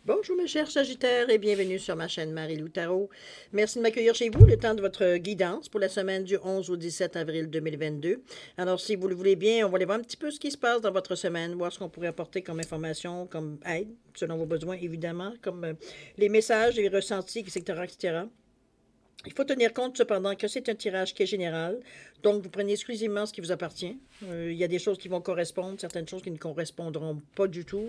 Bonjour mes chers Sagittaires et bienvenue sur ma chaîne Marie-Lou Tarot. Merci de m'accueillir chez vous, le temps de votre guidance pour la semaine du 11 au 17 avril 2022. Alors si vous le voulez bien, on va aller voir un petit peu ce qui se passe dans votre semaine, voir ce qu'on pourrait apporter comme information, comme aide, selon vos besoins évidemment, comme les messages, les ressentis, etc., etc. Il faut tenir compte cependant que c'est un tirage qui est général, donc vous prenez exclusivement ce qui vous appartient. Il y a des choses qui vont correspondre, certaines choses qui ne correspondront pas du tout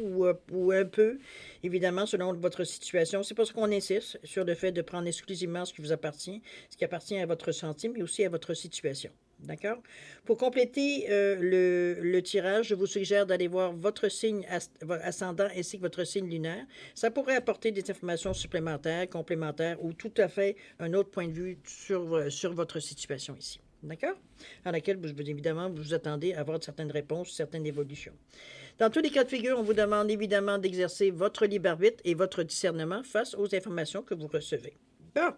ou un peu, évidemment, selon votre situation. C'est pour ça qu'on insiste sur le fait de prendre exclusivement ce qui vous appartient, ce qui appartient à votre ressenti, mais aussi à votre situation. D'accord? Pour compléter le tirage, je vous suggère d'aller voir votre signe ascendant ainsi que votre signe lunaire. Ça pourrait apporter des informations supplémentaires, complémentaires ou tout à fait un autre point de vue sur votre situation ici. D'accord? Dans laquelle, évidemment, vous attendez à avoir certaines réponses, certaines évolutions. Dans tous les cas de figure, on vous demande évidemment d'exercer votre libre arbitre et votre discernement face aux informations que vous recevez. Bon.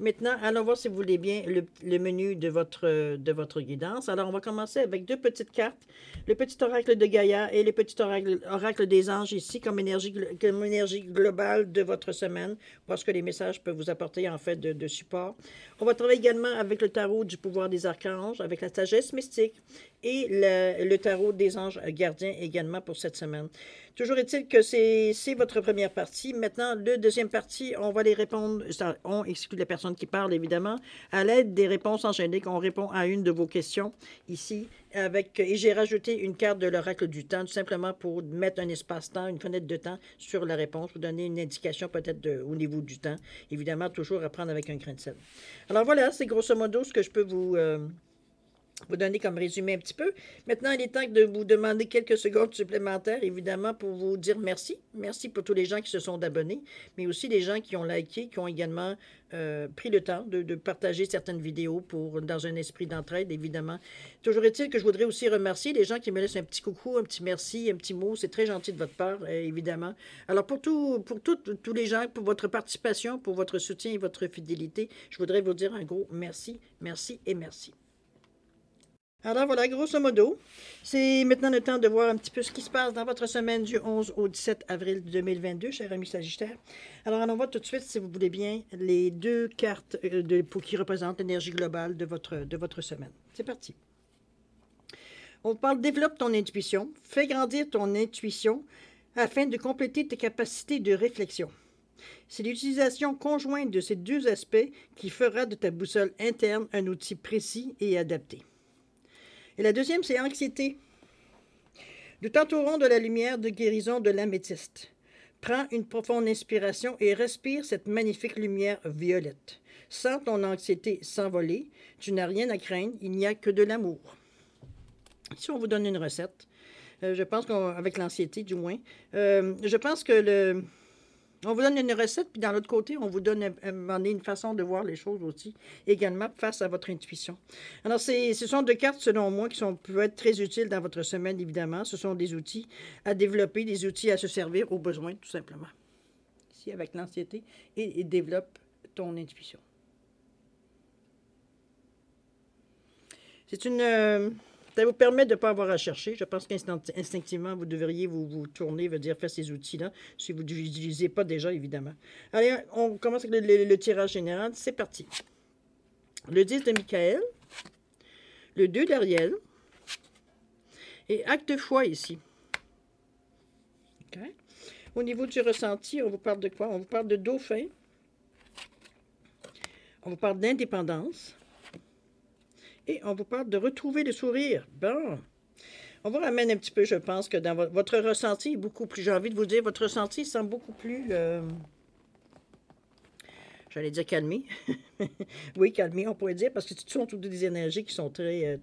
Maintenant, allons voir si vous voulez bien le menu de votre guidance. Alors, on va commencer avec deux petites cartes. Le petit oracle de Gaïa et le petit oracle des anges ici comme énergie globale de votre semaine. Voir ce que les messages peuvent vous apporter en fait de support. On va travailler également avec le tarot du pouvoir des archanges, avec la sagesse mystique et le tarot des anges gardiens également pour cette semaine. Toujours est-il que c'est votre première partie. Maintenant, le deuxième partie, on va les répondre, on exclut la personne qui parle évidemment, à l'aide des réponses angéliques. On répond à une de vos questions ici, et j'ai rajouté une carte de l'oracle du temps, tout simplement pour mettre un espace-temps, une fenêtre de temps sur la réponse, vous donner une indication peut-être au niveau du temps. Évidemment, toujours à prendre avec un grain de sel. Alors voilà, c'est grosso modo ce que je peux vous donner comme résumé un petit peu. Maintenant, il est temps de vous demander quelques secondes supplémentaires, évidemment, pour vous dire merci. Merci pour tous les gens qui se sont abonnés, mais aussi les gens qui ont liké, qui ont également pris le temps de partager certaines vidéos dans un esprit d'entraide, évidemment. Toujours est-il que je voudrais aussi remercier les gens qui me laissent un petit coucou, un petit merci, un petit mot. C'est très gentil de votre part, évidemment. Alors, pour tous les gens, pour votre participation, pour votre soutien et votre fidélité, je voudrais vous dire un gros merci, merci et merci. Alors voilà, grosso modo, c'est maintenant le temps de voir un petit peu ce qui se passe dans votre semaine du 11 au 17 avril 2022, chers amis Sagittaires. Alors allons voir tout de suite, si vous voulez bien, les deux cartes qui représentent l'énergie globale de votre semaine. C'est parti. On parle développe ton intuition, fais grandir ton intuition afin de compléter tes capacités de réflexion. C'est l'utilisation conjointe de ces deux aspects qui fera de ta boussole interne un outil précis et adapté. Et la deuxième, c'est anxiété. Nous t'entourons de la lumière de guérison de l'améthyste. Prends une profonde inspiration et respire cette magnifique lumière violette. Sens ton anxiété s'envoler. Tu n'as rien à craindre, il n'y a que de l'amour. Ici, on vous donne une recette. Je pense qu'avec l'anxiété, du moins. Je pense que on vous donne une recette, puis dans l'autre côté, on vous donne une façon de voir les choses aussi, également face à votre intuition. Alors, ce sont deux cartes, selon moi, qui peuvent être très utiles dans votre semaine, évidemment. Ce sont des outils à développer, des outils à se servir aux besoins, tout simplement. Ici, avec l'anxiété, et développe ton intuition. C'est une... ça vous permet de ne pas avoir à chercher. Je pense qu'instinctivement, vous devriez vous tourner, faire ces outils-là, si vous ne les utilisez pas déjà, évidemment. Allez, on commence avec le tirage général. C'est parti. Le 10 de Michael, le 2 d'Ariel, et acte foi ici. Okay. Au niveau du ressenti, on vous parle de quoi? On vous parle de dauphin. On vous parle d'indépendance. Et on vous parle de retrouver le sourire. Bon. On vous ramène un petit peu, je pense, que dans votre ressenti est beaucoup plus... J'ai envie de vous dire, votre ressenti semble beaucoup plus... j'allais dire calmé. Oui, calmé, on pourrait dire, parce que ce sont toutes des énergies qui sont très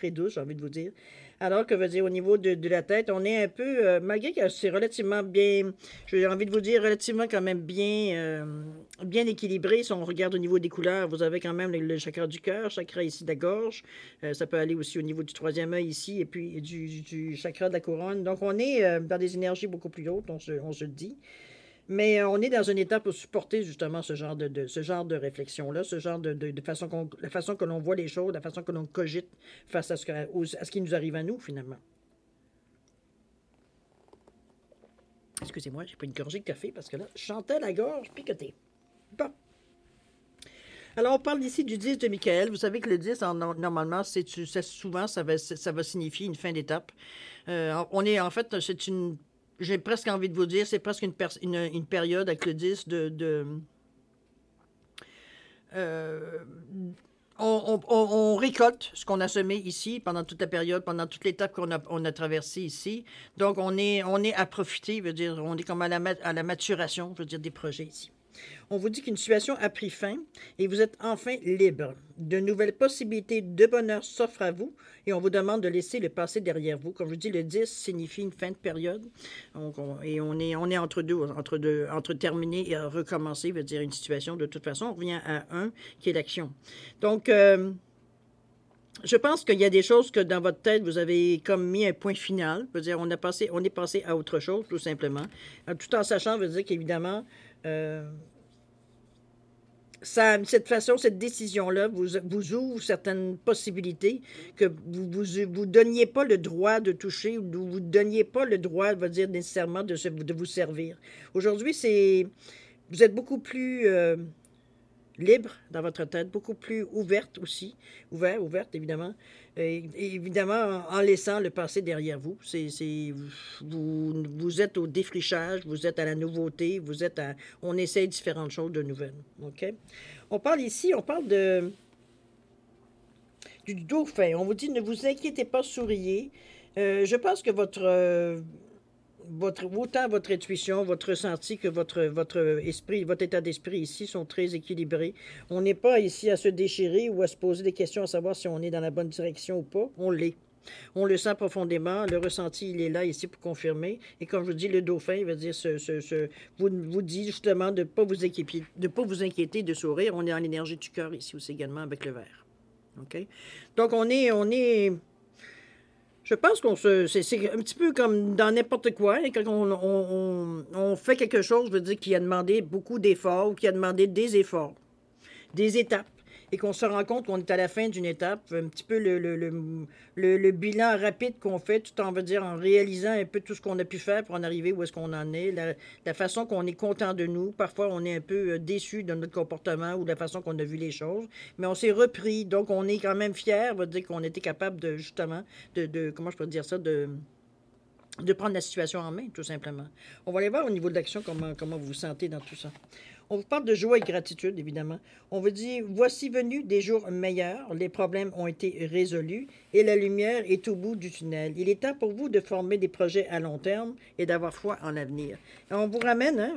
douces, j'ai envie de vous dire. Alors que, au niveau de la tête, on est un peu, malgré que c'est relativement bien, j'ai envie de vous dire, relativement quand même bien équilibré. Si on regarde au niveau des couleurs, vous avez quand même le chakra du cœur, chakra ici de la gorge. Ça peut aller aussi au niveau du troisième œil ici, et puis du chakra de la couronne. Donc, on est dans des énergies beaucoup plus hautes, on se le dit. Mais on est dans une étape pour supporter justement ce genre de réflexion-là, la façon que l'on voit les choses, la façon que l'on cogite face à ce qui nous arrive à nous, finalement. Excusez-moi, j'ai pris une gorgée de café parce que là, je chantais la gorge picotée. Bon. Alors, on parle ici du 10 de Michael. Vous savez que le 10, normalement, souvent, ça va signifier une fin d'étape. On est, en fait, c'est une... J'ai presque envie de vous dire, c'est presque une période avec le 10 euh, on récolte ce qu'on a semé ici pendant toute la période, pendant toute l'étape on a traversée ici. Donc, on est à profiter, veut dire, on est comme à la maturation, veut dire, des projets ici. On vous dit qu'une situation a pris fin et vous êtes enfin libre. De nouvelles possibilités de bonheur s'offrent à vous et on vous demande de laisser le passé derrière vous. Comme je vous dis, le 10 signifie une fin de période. Donc, on est entre deux, entre terminer et recommencer, veut dire une situation. De toute façon, on revient à un qui est l'action. Donc, je pense qu'il y a des choses que dans votre tête, vous avez comme mis un point final. Veut dire, on est passé à autre chose, tout simplement. Tout en sachant, veut dire qu'évidemment, cette décision-là vous ouvre certaines possibilités que vous donniez pas le droit de toucher ou vous donniez pas le droit, va dire, nécessairement de vous servir. Aujourd'hui, vous êtes beaucoup plus libre dans votre tête, beaucoup plus ouverte aussi, ouverte évidemment, et évidemment en laissant le passé derrière vous. Vous êtes au défrichage, vous êtes à la nouveauté, on essaye différentes choses de nouvelles. OK? On parle du dauphin. On vous dit, ne vous inquiétez pas, souriez. Je pense que autant votre intuition, votre ressenti que votre esprit, votre état d'esprit ici sont très équilibrés. On n'est pas ici à se déchirer ou à se poser des questions à savoir si on est dans la bonne direction ou pas. On l'est. On le sent profondément. Le ressenti, il est là ici pour confirmer. Et comme je vous dis, le dauphin, il veut dire vous dit justement de ne pas vous inquiéter, de sourire. On est en énergie du cœur ici aussi également avec le verre. OK? Donc, je pense c'est un petit peu comme dans n'importe quoi. Hein, quand on fait quelque chose, je veux dire, qui a demandé beaucoup d'efforts ou qui a demandé des efforts, des étapes, et qu'on se rend compte qu'on est à la fin d'une étape, un petit peu le bilan rapide qu'on fait, tout en, veut dire, en réalisant un peu tout ce qu'on a pu faire pour en arriver où est-ce qu'on en est, la façon qu'on est content de nous. Parfois, on est un peu déçu de notre comportement ou de la façon qu'on a vu les choses, mais on s'est repris, donc on est quand même fiers, veut dire qu'on était capable de, justement, comment je peux dire ça, de prendre la situation en main, tout simplement. On va aller voir au niveau de l'action comment vous vous sentez dans tout ça. On vous parle de joie et gratitude, évidemment. On vous dit, voici venus des jours meilleurs, les problèmes ont été résolus et la lumière est au bout du tunnel. Il est temps pour vous de former des projets à long terme et d'avoir foi en l'avenir. On vous ramène, hein,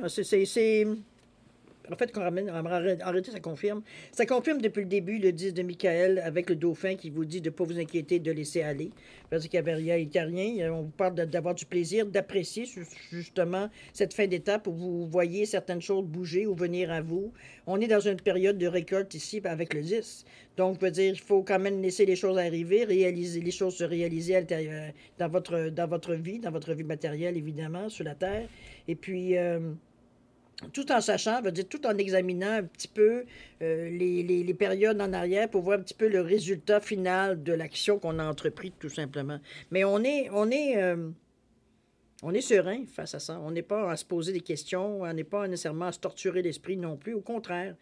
en fait, en réalité, ça confirme. Ça confirme depuis le début le 10 de Michael avec le dauphin qui vous dit de ne pas vous inquiéter, de laisser aller. Parce qu'il n'y a rien. On vous parle d'avoir du plaisir, d'apprécier justement cette fin d'étape où vous voyez certaines choses bouger ou venir à vous. On est dans une période de récolte ici avec le 10. Donc, je veux dire, il faut quand même laisser les choses arriver, réaliser les choses se réaliser dans votre vie matérielle, évidemment, sur la Terre. Et puis... tout en sachant, veut dire tout en examinant un petit peu les périodes en arrière pour voir un petit peu le résultat final de l'action qu'on a entreprise, tout simplement. Mais on est serein face à ça. On n'est pas à se poser des questions, on n'est pas nécessairement à se torturer l'esprit non plus. Au contraire,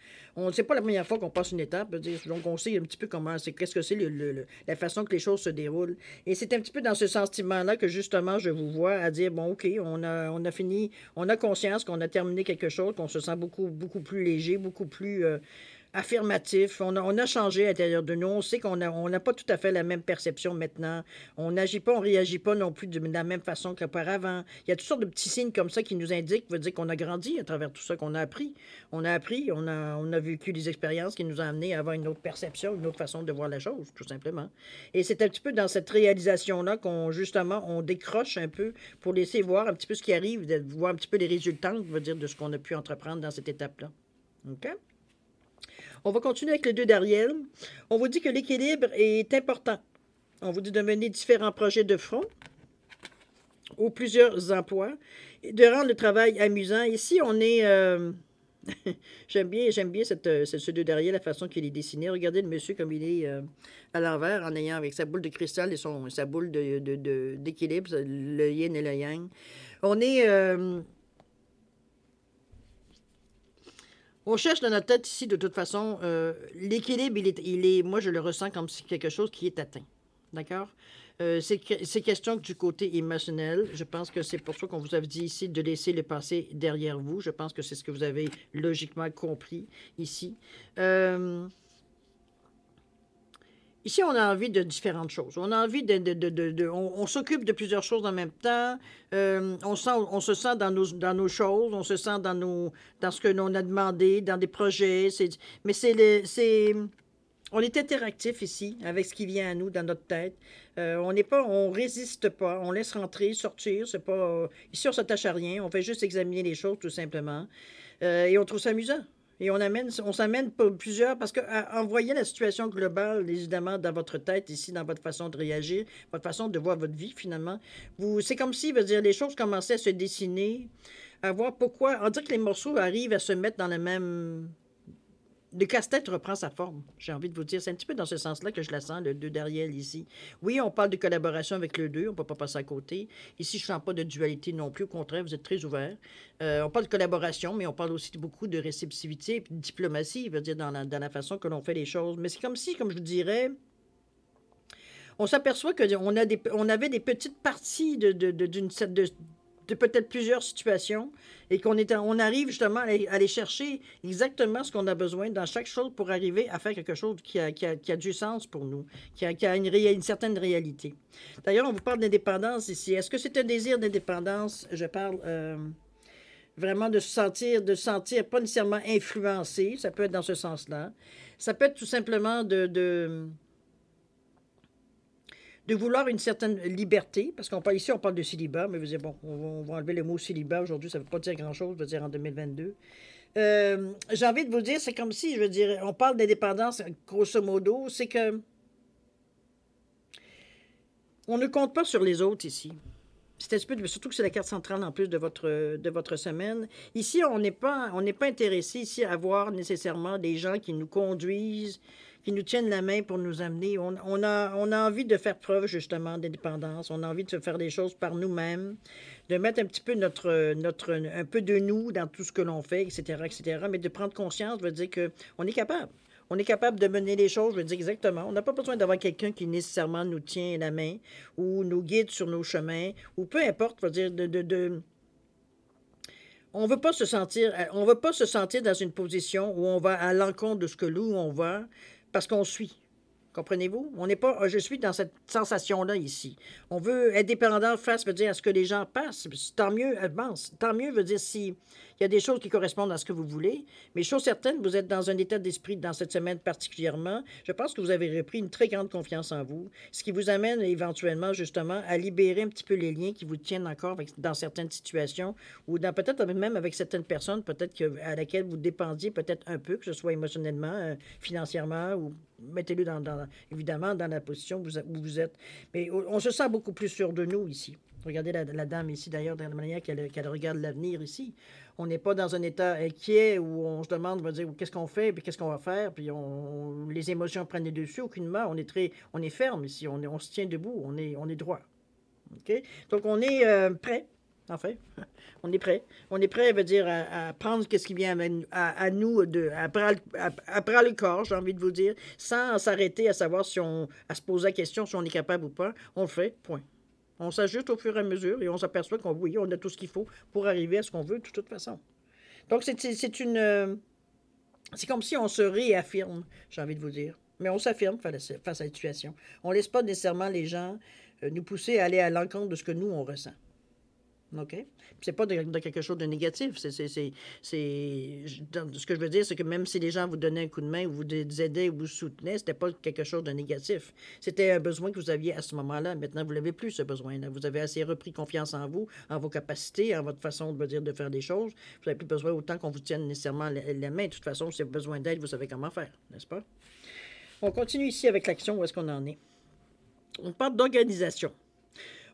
c'est pas la première fois qu'on passe une étape. Donc, on sait un petit peu qu'est-ce que c'est la façon que les choses se déroulent. Et c'est un petit peu dans ce sentiment-là que, justement, je vous vois à dire, bon, OK, on a fini, on a conscience qu'on a terminé quelque chose, qu'on se sent beaucoup, beaucoup plus léger, beaucoup plus... affirmatif. On a changé à l'intérieur de nous. On sait qu'on n'a pas tout à fait la même perception maintenant. On n'agit pas, on ne réagit pas non plus de la même façon qu'auparavant. Il y a toutes sortes de petits signes comme ça qui nous indiquent, veut dire qu'on a grandi à travers tout ça, qu'on a appris. On a vécu des expériences qui nous ont amenés à avoir une autre perception, une autre façon de voir la chose, tout simplement. Et c'est un petit peu dans cette réalisation-là justement, on décroche un peu pour laisser voir un petit peu ce qui arrive, voir un petit peu les résultats, veut dire, de ce qu'on a pu entreprendre dans cette étape-là. OK? On va continuer avec le 2 d'Ariel. On vous dit que l'équilibre est important. On vous dit de mener différents projets de front ou plusieurs emplois et de rendre le travail amusant. Ici, on est... j'aime bien ce 2 d'Ariel, la façon qu'il est dessiné. Regardez le monsieur comme il est à l'envers, en ayant avec sa boule de cristal et sa boule d'équilibre, le yin et le yang. On est... On cherche dans notre tête ici, de toute façon, l'équilibre, moi, je le ressens comme si quelque chose qui est atteint. D'accord? C'est question que du côté émotionnel, je pense que c'est pour ça qu'on vous avait dit ici de laisser le passé derrière vous. Je pense que c'est ce que vous avez logiquement compris ici. Ici, on a envie de différentes choses. On a envie on s'occupe de plusieurs choses en même temps. On se sent dans nos choses, on se sent dans ce que l'on a demandé, dans des projets. Mais on est interactif ici avec ce qui vient à nous dans notre tête. On résiste pas, on laisse rentrer, sortir. C'est pas ici on s'attache à rien, on fait juste examiner les choses tout simplement, et on trouve ça amusant. Et on s'amène plusieurs, parce qu'en voyant la situation globale, évidemment, dans votre tête, ici, dans votre façon de réagir, votre façon de voir votre vie, finalement, c'est comme si, veut dire, les choses commençaient à se dessiner, à voir pourquoi. On dirait que les morceaux arrivent à se mettre dans le même. Le casse-tête reprend sa forme, j'ai envie de vous dire. C'est un petit peu dans ce sens-là que je la sens, le 2 d'Ariel ici. Oui, on parle de collaboration avec le 2, on ne peut pas passer à côté. Ici, je ne sens pas de dualité non plus, au contraire, vous êtes très ouverts. On parle de collaboration, mais on parle aussi beaucoup de réceptivité et de diplomatie, je veux dire, dans la façon que l'on fait les choses. Mais c'est comme si, comme je vous dirais, on s'aperçoit qu'on avait des petites parties de peut-être plusieurs situations, et on arrive justement à aller chercher exactement ce qu'on a besoin dans chaque chose pour arriver à faire quelque chose qui a du sens pour nous, qui a une certaine réalité. D'ailleurs, on vous parle d'indépendance ici. Est-ce que c'est un désir d'indépendance? Je parle vraiment de se sentir pas nécessairement influencé, ça peut être dans ce sens-là. Ça peut être tout simplement de vouloir une certaine liberté, parce qu'on parle ici, on parle de célibat, mais vous dites, bon, on va enlever le mot célibat aujourd'hui, ça ne veut pas dire grand-chose, je veux dire en 2022. J'ai envie de vous dire, c'est comme si, je veux dire, on parle d'indépendance, grosso modo, c'est que on ne compte pas sur les autres ici. C'est un petit peu, surtout que c'est la carte centrale en plus de votre semaine. Ici, on n'est pas intéressé ici à voir nécessairement des gens qui nous conduisent, qui nous tiennent la main pour nous amener. On a envie de faire preuve justement d'indépendance. On a envie de faire des choses par nous-mêmes, de mettre un petit peu un peu de nous dans tout ce que l'on fait, etc., etc. Mais de prendre conscience veut dire qu'on est capable. On est capable de mener les choses, je veux dire exactement. On n'a pas besoin d'avoir quelqu'un qui nécessairement nous tient la main ou nous guide sur nos chemins, ou peu importe, je veux dire, on ne veut pas se sentir dans une position où on va à l'encontre de ce que nous, on va, parce qu'on suit. Comprenez-vous? On n'est pas, je suis dans cette sensation-là ici. On veut être dépendant face, veut dire, à ce que les gens passent. Tant mieux, avance. Tant mieux veut dire si il y a des choses qui correspondent à ce que vous voulez. Mais chose certaine, vous êtes dans un état d'esprit dans cette semaine particulièrement. Je pense que vous avez repris une très grande confiance en vous, ce qui vous amène éventuellement, justement, à libérer un petit peu les liens qui vous tiennent encore dans certaines situations, ou peut-être même avec certaines personnes, peut-être à laquelle vous dépendiez peut-être un peu, que ce soit émotionnellement, financièrement, ou mettez-le évidemment dans la position où vous êtes. Mais on se sent beaucoup plus sûr de nous ici. Regardez la dame ici, d'ailleurs, de la manière qu'elle regarde l'avenir ici. On n'est pas dans un état inquiet où on se demande, on va dire, qu'est-ce qu'on fait, puis qu'est-ce qu'on va faire, puis les émotions prennent le dessus, aucunement. On est ferme ici, on se tient debout, on est droit. OK? Donc, on est prêt. En fait, on est prêt. On est prêt, veut dire, à prendre ce qui vient à nous, à prendre le corps, j'ai envie de vous dire, sans s'arrêter à savoir à se poser la question si on est capable ou pas. On le fait, point. On s'ajuste au fur et à mesure et on s'aperçoit oui, on a tout ce qu'il faut pour arriver à ce qu'on veut de toute façon. Donc, c'est comme si on se réaffirme, j'ai envie de vous dire. Mais on s'affirme face à la situation. On ne laisse pas nécessairement les gens nous pousser à aller à l'encontre de ce que nous, on ressent. OK? C'est pas de quelque chose de négatif. Ce que je veux dire, c'est que même si les gens vous donnaient un coup de main, ou vous aidaient, ou vous soutenaient, c'était pas quelque chose de négatif. C'était un besoin que vous aviez à ce moment-là. Maintenant, vous l'avez plus, ce besoin-là. Vous avez assez repris confiance en vous, en vos capacités, en votre façon de faire des choses. Vous n'avez plus besoin autant qu'on vous tienne nécessairement la main. De toute façon, si vous avez besoin d'aide, vous savez comment faire, n'est-ce pas? On continue ici avec l'action. Où est-ce qu'on en est? On parle d'organisation.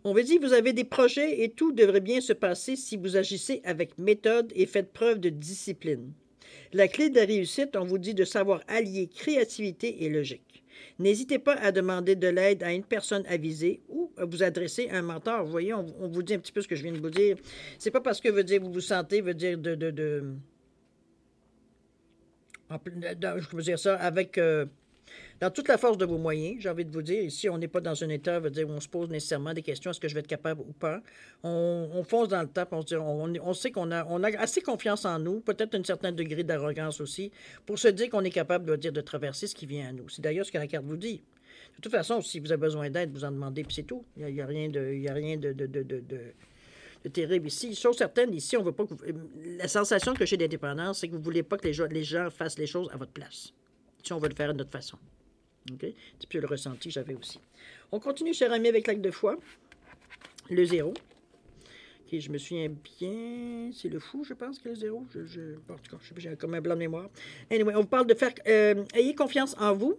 On veut dire que vous avez des projets et tout devrait bien se passer si vous agissez avec méthode et faites preuve de discipline. La clé de la réussite, on vous dit de savoir allier créativité et logique. N'hésitez pas à demander de l'aide à une personne avisée ou à vous adresser à un mentor. Vous voyez, on vous dit un petit peu ce que je viens de vous dire. C'est pas parce que vous vous sentez, veut dire Je veux dire ça avec... dans toute la force de vos moyens, j'ai envie de vous dire, ici, on n'est pas dans un état veut dire, où on se pose nécessairement des questions, est-ce que je vais être capable ou pas? On fonce dans le tas, puis on sait on a assez confiance en nous, peut-être un certain degré d'arrogance aussi, pour se dire qu'on est capable de traverser ce qui vient à nous. C'est d'ailleurs ce que la carte vous dit. De toute façon, si vous avez besoin d'aide, vous en demandez, puis c'est tout. Il n'y a rien de terrible ici. Chose certaine, ici, on veut pas que la sensation que j'ai d'indépendance, c'est que vous ne voulez pas que les gens fassent les choses à votre place. Si on veut le faire de notre façon. OK? C'est plus le ressenti que j'avais aussi. On continue, cher ami, avec l'acte de foi. Le 0. OK, je me souviens bien. C'est le fou, je pense, que le 0. En tout cas, j'ai comme un blanc de mémoire. Anyway, on vous parle de faire... ayez confiance en vous.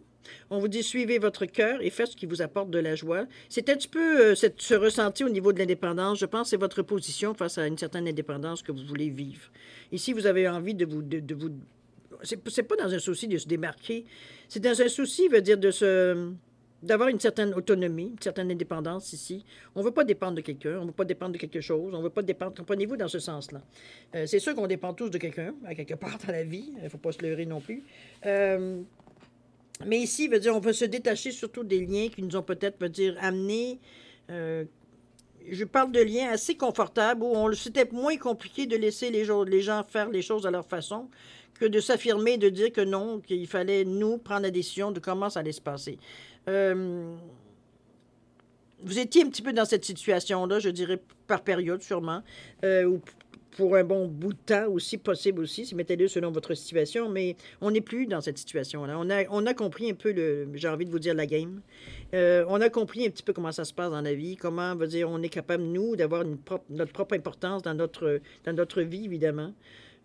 On vous dit, suivez votre cœur et faites ce qui vous apporte de la joie. C'est un petit peu ce ressenti au niveau de l'indépendance. Je pense que c'est votre position face à une certaine indépendance que vous voulez vivre. Ici, vous avez envie de vous... C'est pas dans un souci de se démarquer. C'est dans un souci, veut dire, d'avoir une certaine autonomie, une certaine indépendance ici. On ne veut pas dépendre de quelqu'un, on ne veut pas dépendre de quelque chose, on ne veut pas dépendre... Comprenez-vous dans ce sens-là. C'est sûr qu'on dépend tous de quelqu'un, à quelque part dans la vie. Il ne faut pas se leurrer non plus. Mais ici, veut dire, on veut se détacher surtout des liens qui nous ont peut-être, veut dire, amenés... je parle de liens assez confortables où c'était moins compliqué de laisser les gens faire les choses à leur façon que de s'affirmer, de dire que non, qu'il fallait, nous, prendre la décision de comment ça allait se passer. Vous étiez un petit peu dans cette situation-là, je dirais, par période, sûrement, ou pour un bon bout de temps aussi, possible aussi, si mettez-le selon votre situation, mais on n'est plus dans cette situation-là. On a compris un peu, j'ai envie de vous dire, la game. On a compris un petit peu comment ça se passe dans la vie, comment, veut dire, on est capable, nous, d'avoir notre propre importance dans notre vie, évidemment.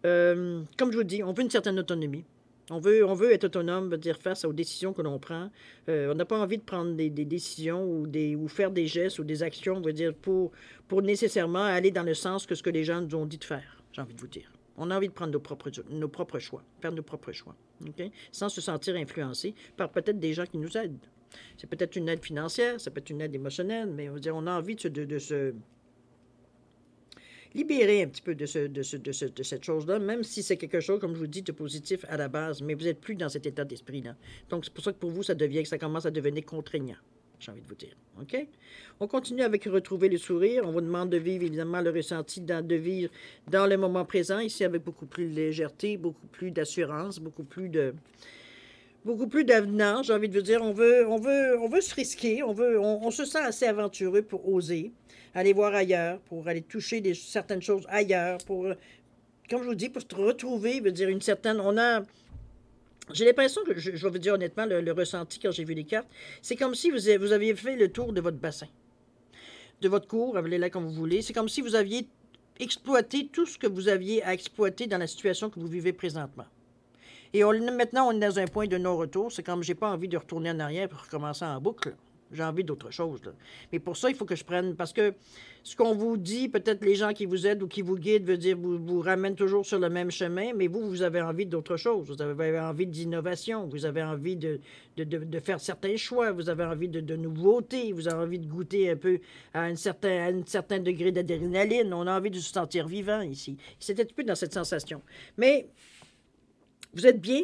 Comme je vous dis, on veut une certaine autonomie. On veut être autonome, veut dire face aux décisions que l'on prend. On n'a pas envie de prendre des décisions ou faire des gestes ou des actions, veut dire, pour nécessairement aller dans le sens que ce que les gens nous ont dit de faire, j'ai envie de vous dire. On a envie de prendre nos propres choix, faire nos propres choix, okay? Sans se sentir influencé par peut-être des gens qui nous aident. C'est peut-être une aide financière, ça peut être une aide émotionnelle, mais on a envie de se libérer un petit peu de cette chose-là, même si c'est quelque chose, comme je vous dis, de positif à la base, mais vous n'êtes plus dans cet état d'esprit-là. Donc, c'est pour ça que pour vous, ça commence à devenir contraignant, j'ai envie de vous dire. OK? On continue avec retrouver le sourire. On vous demande de vivre, évidemment, le ressenti, de vivre dans le moment présent, ici, avec beaucoup plus de légèreté, beaucoup plus d'assurance, beaucoup plus d'avenant, j'ai envie de vous dire. On veut se risquer, on se sent assez aventureux pour oser, aller voir ailleurs, pour aller toucher certaines choses ailleurs, comme je vous dis, pour se retrouver, veut dire une certaine... J'ai l'impression que, je vais vous dire honnêtement, le ressenti quand j'ai vu les cartes, c'est comme si vous aviez fait le tour de votre bassin, de votre cour, appelez-la comme vous voulez. C'est comme si vous aviez exploité tout ce que vous aviez à exploiter dans la situation que vous vivez présentement. Et maintenant, on est dans un point de non-retour. C'est comme j'ai pas envie de retourner en arrière pour recommencer en boucle. J'ai envie d'autre chose. Là. Mais pour ça, il faut que je prenne... Parce que ce qu'on vous dit, peut-être les gens qui vous aident ou qui vous guident, veut dire vous ramènent toujours sur le même chemin, mais vous avez envie d'autre chose. Vous avez envie d'innovation. Vous avez envie de faire certains choix. Vous avez envie de nouveautés. Vous avez envie de goûter un peu à un certain degré d'adrénaline. On a envie de se sentir vivant ici. C'est un petit peu dans cette sensation. Mais... Vous êtes bien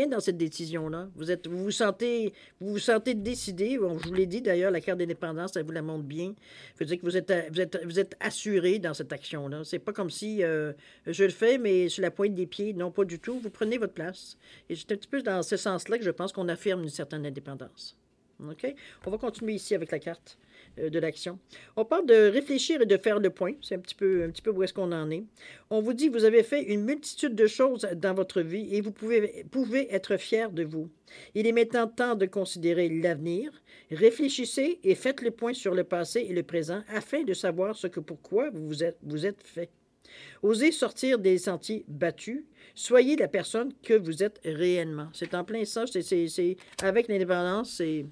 dans cette décision-là. Vous vous sentez décidé. Bon, je vous l'ai dit d'ailleurs, la carte d'indépendance, ça vous la montre bien. Ça veut dire que vous êtes assuré dans cette action-là. C'est pas comme si je le fais, mais sur la pointe des pieds. Non, pas du tout. Vous prenez votre place. Et c'est un petit peu dans ce sens-là que je pense qu'on affirme une certaine indépendance. OK? On va continuer ici avec la carte de l'action. On parle de réfléchir et de faire le point. C'est un petit peu où est-ce qu'on en est. On vous dit que vous avez fait une multitude de choses dans votre vie et vous pouvez être fier de vous. Il est maintenant temps de considérer l'avenir. Réfléchissez et faites le point sur le passé et le présent afin de savoir pourquoi vous êtes fait. Osez sortir des sentiers battus. Soyez la personne que vous êtes réellement. C'est en plein ça. C'est avec l'indépendance, c'est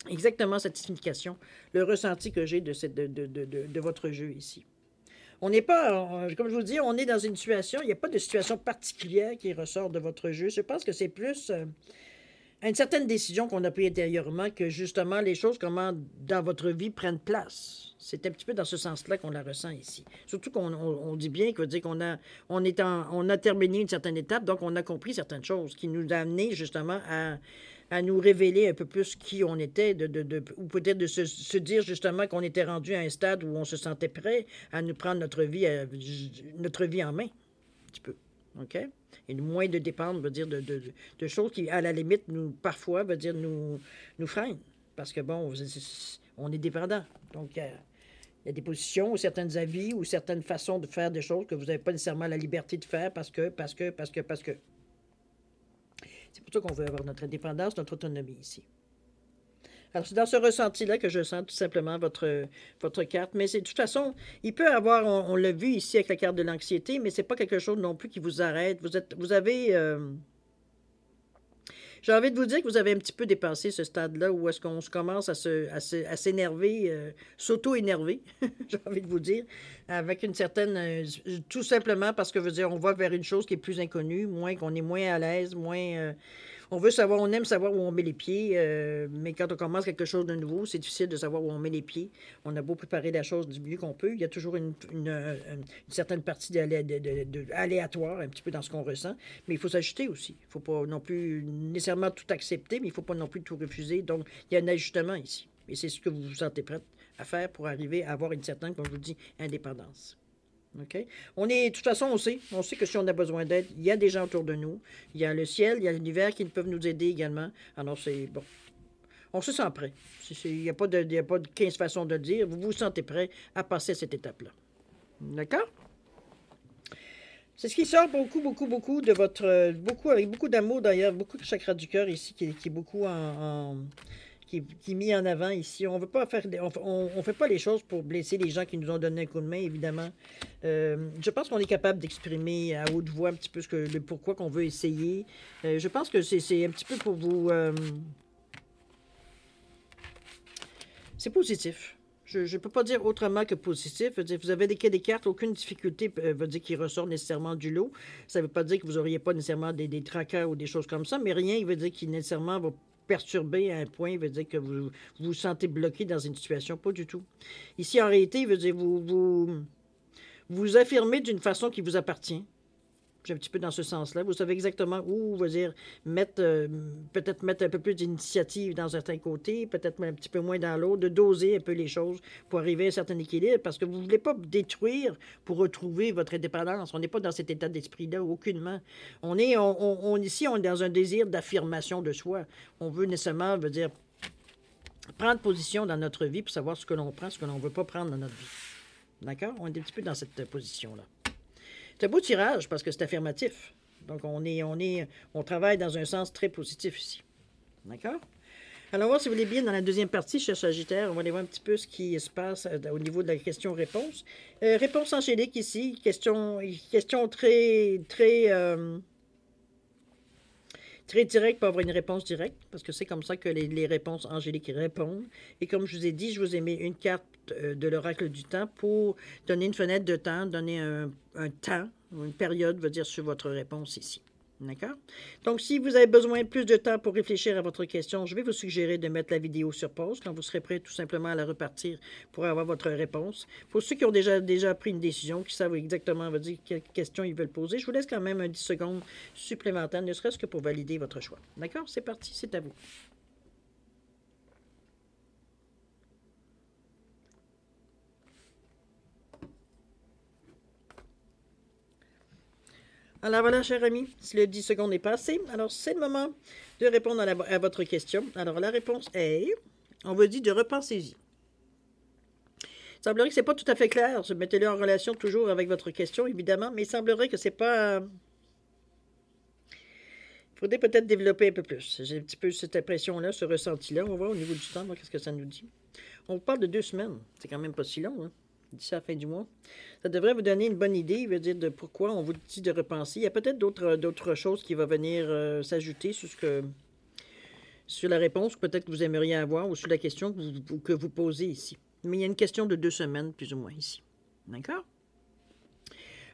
exactement cette signification, le ressenti que j'ai de votre jeu ici. On n'est pas, comme je vous dis, on est dans une situation, il n'y a pas de situation particulière qui ressort de votre jeu. Je pense que c'est plus à une certaine décision qu'on a prise intérieurement, que justement les choses, comment dans votre vie prennent place. C'est un petit peu dans ce sens-là qu'on la ressent ici. Surtout qu'on dit bien, qu'on dit on a terminé une certaine étape, donc on a compris certaines choses qui nous a amené justement à nous révéler un peu plus qui on était, ou peut-être de se dire justement qu'on était rendu à un stade où on se sentait prêt à nous prendre notre vie en main, un petit peu. OK? Et moins de dépendre, veut dire, de choses qui, à la limite, parfois, veut dire, nous freinent. Parce que, bon, on est dépendant. Donc, il y a des positions ou certains avis ou certaines façons de faire des choses que vous n'avez pas nécessairement la liberté de faire parce que. C'est pour ça qu'on veut avoir notre indépendance, notre autonomie ici. Alors, c'est dans ce ressenti-là que je sens tout simplement votre carte. Mais c'est de toute façon, il peut avoir, on l'a vu ici avec la carte de l'anxiété, mais c'est pas quelque chose non plus qui vous arrête. Vous avez... j'ai envie de vous dire que vous avez un petit peu dépassé ce stade-là où est-ce qu'on commence à s'énerver, s'auto-énerver, j'ai envie de vous dire, avec une certaine... tout simplement parce que, je veux dire, on va vers une chose qui est plus inconnue, qu'on est moins à l'aise, moins... on aime savoir où on met les pieds, mais quand on commence quelque chose de nouveau, c'est difficile de savoir où on met les pieds. On a beau préparer la chose du mieux qu'on peut, il y a toujours une certaine partie aléatoire, un petit peu dans ce qu'on ressent, mais il faut s'ajuster aussi. Il ne faut pas non plus nécessairement tout accepter, mais il ne faut pas non plus tout refuser. Donc, il y a un ajustement ici. Et c'est ce que vous vous sentez prête à faire pour arriver à avoir une certaine, comme je vous dis, indépendance. OK? De toute façon, on sait que si on a besoin d'aide, il y a des gens autour de nous. Il y a le ciel, il y a l'univers qui peuvent nous aider également. Alors, c'est bon. On se sent prêt. Il n'y a pas de 15 façons de le dire. Vous vous sentez prêt à passer cette étape-là. D'accord? C'est ce qui sort beaucoup de votre... avec beaucoup d'amour d'ailleurs, beaucoup de chakra du cœur ici, qui est beaucoup qui est mis en avant ici. On veut pas faire, on fait pas les choses pour blesser les gens qui nous ont donné un coup de main, évidemment. Je pense qu'on est capable d'exprimer à haute voix un petit peu le pourquoi qu'on veut essayer. Je pense que c'est un petit peu pour vous... c'est positif. Je ne peux pas dire autrement que positif. Vous avez des cartes, aucune difficulté veut dire qui ressort nécessairement du lot. Ça ne veut pas dire que vous n'auriez pas nécessairement des tracas ou des choses comme ça, mais rien, il veut dire qui nécessairement va perturbé à un point, il veut dire que vous vous sentez bloqué dans une situation. Pas du tout. Ici, en réalité, il veut dire vous affirmez d'une façon qui vous appartient. J'ai un petit peu dans ce sens-là. Vous savez exactement où, veut dire, peut-être mettre un peu plus d'initiative dans certains côtés, peut-être un petit peu moins dans l'autre, de doser un peu les choses pour arriver à un certain équilibre, parce que vous ne voulez pas détruire pour retrouver votre indépendance. On n'est pas dans cet état d'esprit-là, aucunement. Ici, on est dans un désir d'affirmation de soi. On veut nécessairement, veut dire, prendre position dans notre vie pour savoir ce que l'on prend, ce que l'on ne veut pas prendre dans notre vie. D'accord? On est un petit peu dans cette position-là. C'est un beau tirage parce que c'est affirmatif. Donc, on travaille dans un sens très positif ici. D'accord? Alors, on va voir si vous voulez bien dans la deuxième partie, cher Sagittaire. On va aller voir un petit peu ce qui se passe au niveau de la question-réponse. Réponse angélique ici. Question très directe pour avoir une réponse directe, parce que c'est comme ça que les réponses angéliques répondent. Et comme je vous ai dit, je vous ai mis une carte de l'oracle du temps pour donner une fenêtre de temps, donner un temps, une période, veut dire, sur votre réponse ici. D'accord? Donc, si vous avez besoin de plus de temps pour réfléchir à votre question, je vais vous suggérer de mettre la vidéo sur pause quand vous serez prêt tout simplement à la repartir pour avoir votre réponse. Pour ceux qui ont déjà pris une décision, qui savent exactement veut dire, quelle question ils veulent poser, je vous laisse quand même un 10 secondes supplémentaires, ne serait-ce que pour valider votre choix. D'accord? C'est parti, c'est à vous. Alors voilà, cher ami, si le 10 secondes est passé, alors c'est le moment de répondre à votre question. Alors la réponse est, on vous dit de repensez-y. Il semblerait que ce n'est pas tout à fait clair. Mettez-le en relation toujours avec votre question, évidemment, mais il semblerait que c'est pas... Il faudrait peut-être développer un peu plus. J'ai un petit peu cette impression-là, ce ressenti-là. On va voir au niveau du temps, qu'est-ce que ça nous dit. On vous parle de 2 semaines. C'est quand même pas si long, hein? D'ici à la fin du mois. Ça devrait vous donner une bonne idée, veut dire de pourquoi on vous dit de repenser. Il y a peut-être d'autres choses qui vont venir s'ajouter sur la réponse peut-être que vous aimeriez avoir ou sur la question que vous posez ici. Mais il y a une question de 2 semaines, plus ou moins, ici. D'accord?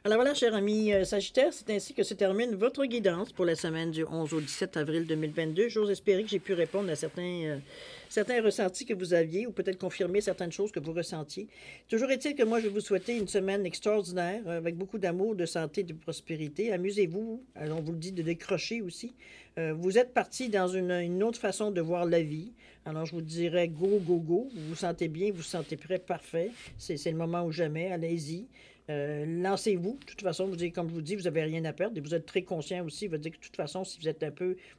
Alors voilà, cher ami Sagittaire, c'est ainsi que se termine votre guidance pour la semaine du 11 au 17 avril 2022. J'ose espérer que j'ai pu répondre à certains ressentis que vous aviez ou peut-être confirmer certaines choses que vous ressentiez. Toujours est-il que moi, je vais vous souhaiter une semaine extraordinaire avec beaucoup d'amour, de santé, de prospérité. Amusez-vous. On vous le dit de décrocher aussi. Vous êtes parti dans une autre façon de voir la vie. Alors, je vous dirais go, go, go. Vous vous sentez bien, vous vous sentez prêt, parfait. C'est le moment ou jamais. Allez-y. Lancez-vous. De toute façon, comme je vous dis, vous n'avez rien à perdre et vous êtes très conscient aussi. Veut dire que de toute façon, si vous êtes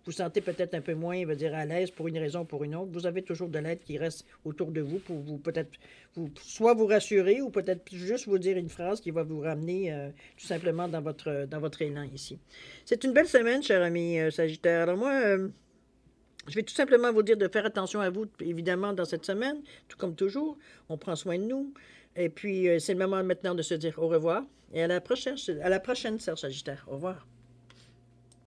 vous sentez peut-être un peu moins, veut dire à l'aise pour une raison ou pour une autre, vous avez toujours de l'aide qui reste autour de vous pour vous peut-être soit vous rassurer ou peut-être juste vous dire une phrase qui va vous ramener tout simplement dans votre élan ici. C'est une belle semaine, cher ami Sagittaire. Alors moi, je vais tout simplement vous dire de faire attention à vous, évidemment, dans cette semaine, tout comme toujours. On prend soin de nous. Et puis, c'est le moment maintenant de se dire au revoir. Et à la prochaine, Serge Sagittaire. Au revoir.